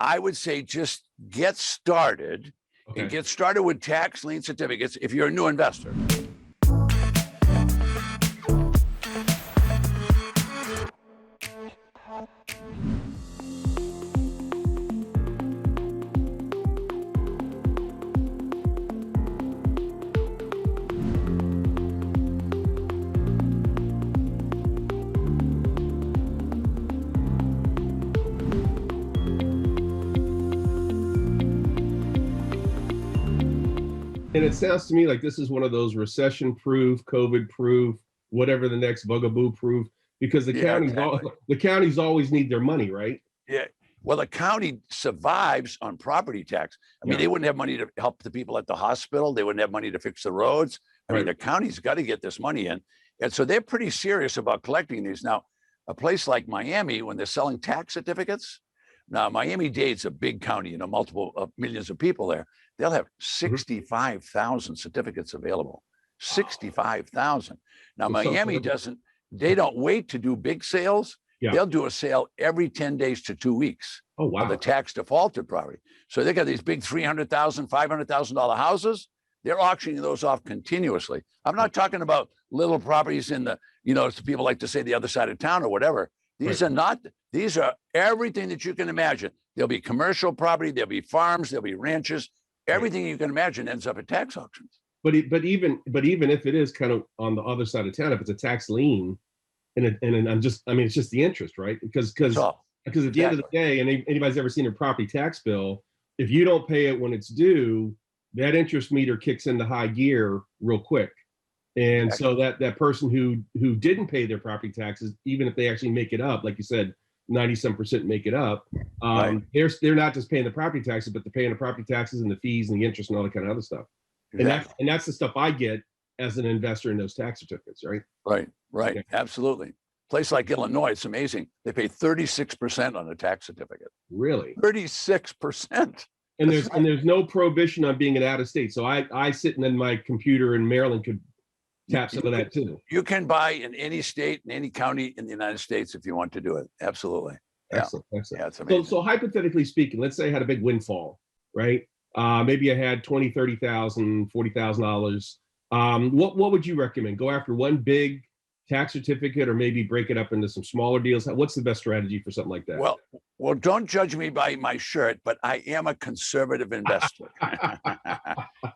I would say just get started and get started with tax lien certificates if you're a new investor. And it sounds to me like this is one of those recession-proof, COVID-proof, whatever the next bugaboo-proof, because the counties always need their money, right? Yeah. Well, the county survives on property tax. I mean, they wouldn't have money to help the people at the hospital. They wouldn't have money to fix the roads. I mean, the county's got to get this money in. And so they're pretty serious about collecting these. Now, a place like Miami, when they're selling tax certificates, now Miami-Dade's a big county, multiple millions of people there. They'll have 65,000 certificates available. 65,000. Now, Miami they don't wait to do big sales. They'll do a sale every 10 days to 2 weeks. Oh, wow. For the tax defaulted property. So they got these big $300,000, $500,000 houses. They're auctioning those off continuously. I'm not talking about little properties in the, people like to say the other side of town or whatever. These are everything that you can imagine. There'll be commercial property, there'll be farms, there'll be ranches. Everything you can imagine ends up at tax auctions. But even if it is kind of on the other side of town, if it's a tax lien, it's just the interest, right? Because at the end of the day, and anybody's ever seen a property tax bill, if you don't pay it when it's due, that interest meter kicks into high gear real quick. And so that person who didn't pay their property taxes, even if they actually make it up, like you said, 90-some% make it up. They're not just paying the property taxes, but they're paying the property taxes and the fees and the interest and all that kind of other stuff. Exactly. And that's the stuff I get as an investor in those tax certificates, right? Right. Yeah. Absolutely. Place like Illinois, it's amazing. They pay 36% on a tax certificate. Really? 36%. And there's no prohibition on being an out of state. So I sitting in my computer in Maryland could tap some of that too. You can buy in any state, in any county in the United States if you want to do it. Absolutely. Excellent. Yeah, it's amazing. So hypothetically speaking, let's say I had a big windfall, right? Maybe I had $20,000, $30,000, $40,000. What would you recommend? Go after one big tax certificate or maybe break it up into some smaller deals? What's the best strategy for something like that? Well, don't judge me by my shirt, but I am a conservative investor.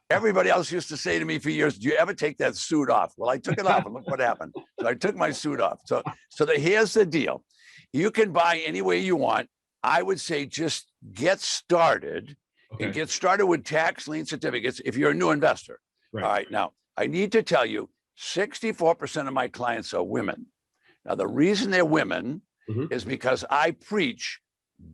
Everybody else used to say to me for years, do you ever take that suit off? Well, I took it off and look what happened. So I took my suit off. So here's the deal. You can buy any way you want. I would say just get started and get started with tax lien certificates if you're a new investor. Right. All right. Now, I need to tell you, 64% of my clients are women. Now, the reason they're women is because I preach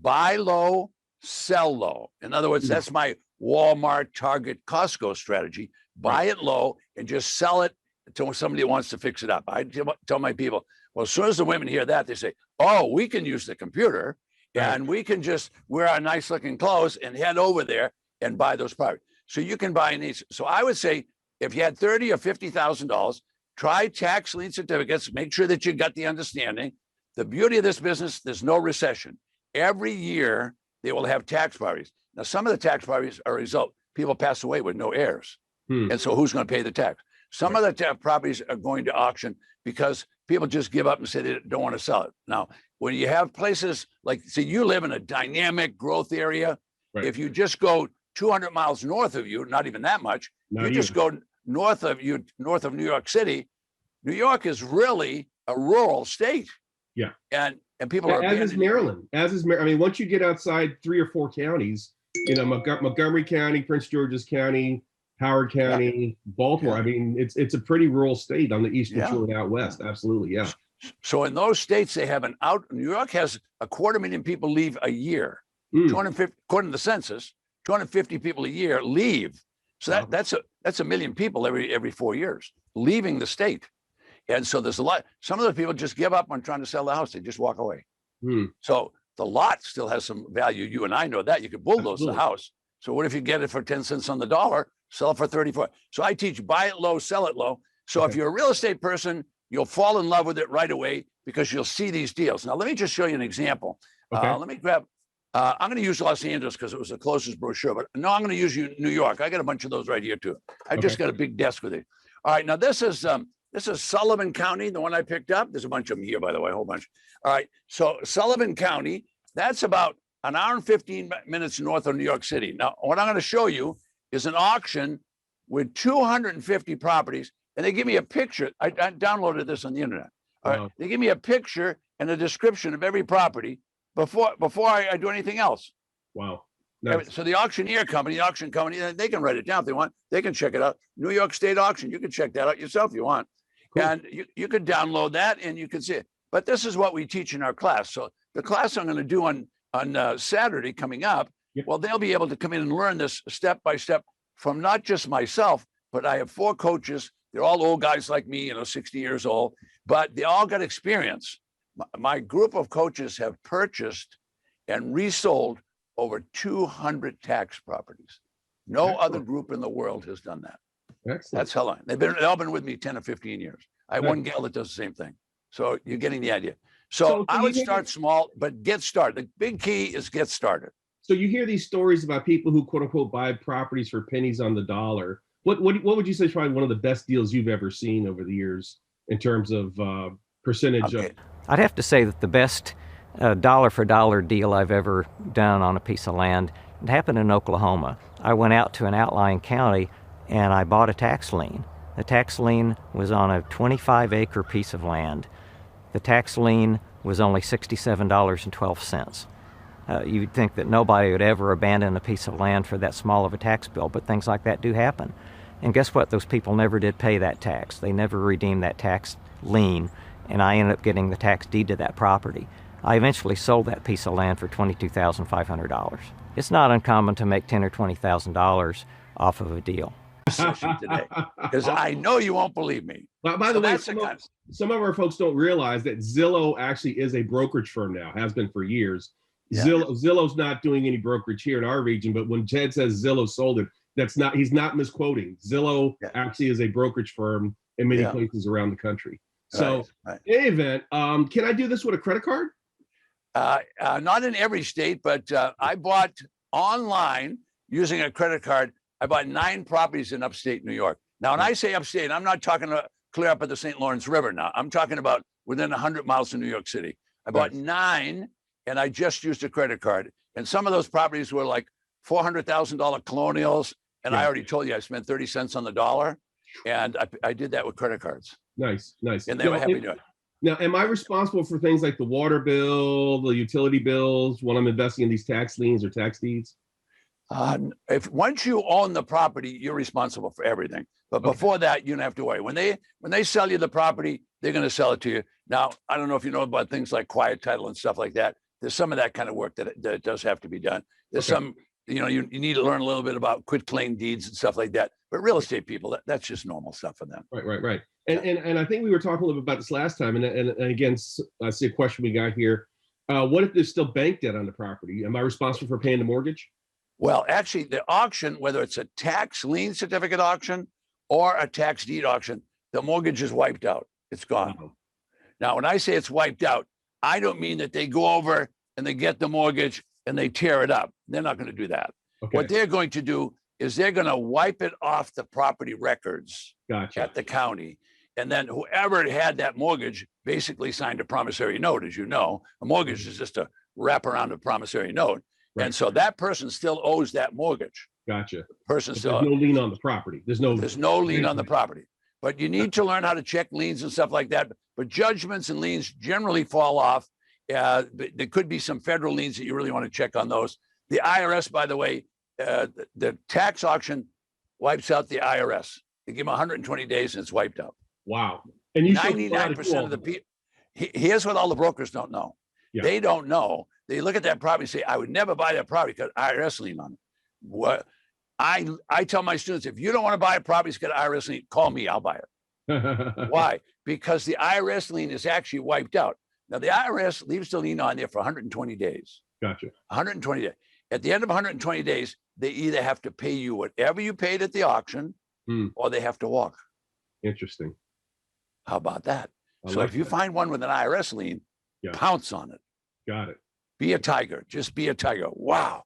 buy low, sell low. In other words, that's my Walmart, Target, Costco strategy. Buy it low and just sell it to somebody who wants to fix it up. I tell my people, well, as soon as the women hear that, they say, oh, we can use the computer and we can just wear our nice looking clothes and head over there and buy those properties. So you can buy these. So I would say, if you had $30,000 or $50,000, try tax lien certificates. Make sure that you got the understanding. The beauty of this business, there's no recession. Every year, they will have tax properties. Now, some of the tax properties are a result. People pass away with no heirs. And so who's going to pay the tax? Some of the properties are going to auction because people just give up and say they don't want to sell it. Now, when you have places like, say, you live in a dynamic growth area, if you just go 200 miles north of you, not even that much, just go north of New York City. New York is really a rural state. Yeah. And people are as is Maryland. I mean, once you get outside 3 or 4 counties, Montgomery County, Prince George's County, Howard County, Baltimore. I mean, it's a pretty rural state on the eastern shore out west. Absolutely. Yeah. So in those states, they have New York has 250,000 people leave a year. 250, according to the census, 250 people a year leave. So that's a million people every 4 years leaving the state. And so there's a lot. Some of the people just give up on trying to sell the house. They just walk away. So the lot still has some value. You and I know that. You could bulldoze the house. So what if you get it for 10 cents on the dollar, sell it for 34? So I teach buy it low, sell it low. So if you're a real estate person, you'll fall in love with it right away because you'll see these deals. Now, let me just show you an example. Let me grab I'm going to use Los Angeles because it was the closest brochure, but no, I'm going to use New York. I got a bunch of those right here too. I just got a big desk with it. All right, now this is Sullivan County, the one I picked up. There's a bunch of them here, by the way, a whole bunch. All right, so Sullivan County, that's about an hour and 15 minutes north of New York City. Now, what I'm going to show you is an auction with 250 properties, and they give me a picture. I downloaded this on the internet. All right, they give me a picture and a description of every property before I do anything else. Wow. Nice. So the auction company, they can write it down if they want. They can check it out. New York State Auction, you can check that out yourself if you want. Cool. And you could download that and you can see it. But this is what we teach in our class. So the class I'm going to do on Saturday coming up, well, they'll be able to come in and learn this step by step from not just myself, but I have 4 coaches. They're all old guys like me, 60 years old, but they all got experience. My group of coaches have purchased and resold over 200 tax properties. No other group in the world has done that. Excellent. That's how long. They've all been with me 10 or 15 years. I have one gal that does the same thing. So you're getting the idea. So I would start small, but get started. The big key is get started. So you hear these stories about people who quote unquote buy properties for pennies on the dollar. What would you say is probably one of the best deals you've ever seen over the years in terms of percentage of? I'd have to say that the best dollar for dollar deal I've ever done on a piece of land, it happened in Oklahoma. I went out to an outlying county and I bought a tax lien. The tax lien was on a 25-acre piece of land. The tax lien was only $67.12. You'd think that nobody would ever abandon a piece of land for that small of a tax bill, but things like that do happen. And guess what? Those people never did pay that tax. They never redeemed that tax lien, and I ended up getting the tax deed to that property. I eventually sold that piece of land for $22,500. It's not uncommon to make $10,000 or $20,000 off of a deal. Today, because I know you won't believe me. By the way, some of our folks don't realize that Zillow actually is a brokerage firm now, has been for years. Yeah. Zillow's not doing any brokerage here in our region, but when Ted says Zillow sold it, he's not misquoting. Zillow actually is a brokerage firm in many places around the country. So in any event, can I do this with a credit card? Not in every state, but I bought online using a credit card. I bought 9 properties in upstate New York. Now, when I say upstate, I'm not talking about clear up at the St. Lawrence River now. I'm talking about within 100 miles of New York City. I bought 9, and I just used a credit card. And some of those properties were like $400,000 colonials. And I already told you I spent 30 cents on the dollar. And I did that with credit cards. Nice. And they were happy to do it. Now, am I responsible for things like the water bill, the utility bills, when I'm investing in these tax liens or tax deeds? If once you own the property, you're responsible for everything. But before that, you don't have to worry. When they sell you the property, they're going to sell it to you. Now, I don't know if you know about things like quiet title and stuff like that. There's some of that kind of work that does have to be done. There's some, you need to learn a little bit about quitclaim deeds and stuff like that. But real estate people, that's just normal stuff for them. Right. And I think we were talking a little bit about this last time. And again, I see a question we got here. What if there's still bank debt on the property? Am I responsible for paying the mortgage? Well, actually, the auction, whether it's a tax lien certificate auction or a tax deed auction, the mortgage is wiped out. It's gone. Wow. Now, when I say it's wiped out, I don't mean that they go over and they get the mortgage and they tear it up. They're not going to do that. Okay. What they're going to do is they're going to wipe it off the property records at the county. And then whoever had that mortgage basically signed a promissory note. As you know, a mortgage is just a wraparound of promissory note. Right. And so that person still owes that mortgage. Gotcha. There's no lien on the property. There's no lien on the property. But you need to learn how to check liens and stuff like that. But judgments and liens generally fall off. There could be some federal liens that you really want to check on those. The IRS, by the way, the tax auction wipes out the IRS. They give them 120 days and it's wiped out. Wow. And 99% of the people, here's what all the brokers don't know. Yeah. They don't know. They look at that property and say, I would never buy that property because IRS lien on it. What I tell my students, if you don't want to buy a property that's got an IRS lien, call me, I'll buy it. Why? Because the IRS lien is actually wiped out. Now, the IRS leaves the lien on there for 120 days. Gotcha. 120 days. At the end of 120 days, they either have to pay you whatever you paid at the auction or they have to walk. Interesting. How about that? So if you find one with an IRS lien, pounce on it. Got it. Be a tiger. Just be a tiger. Wow.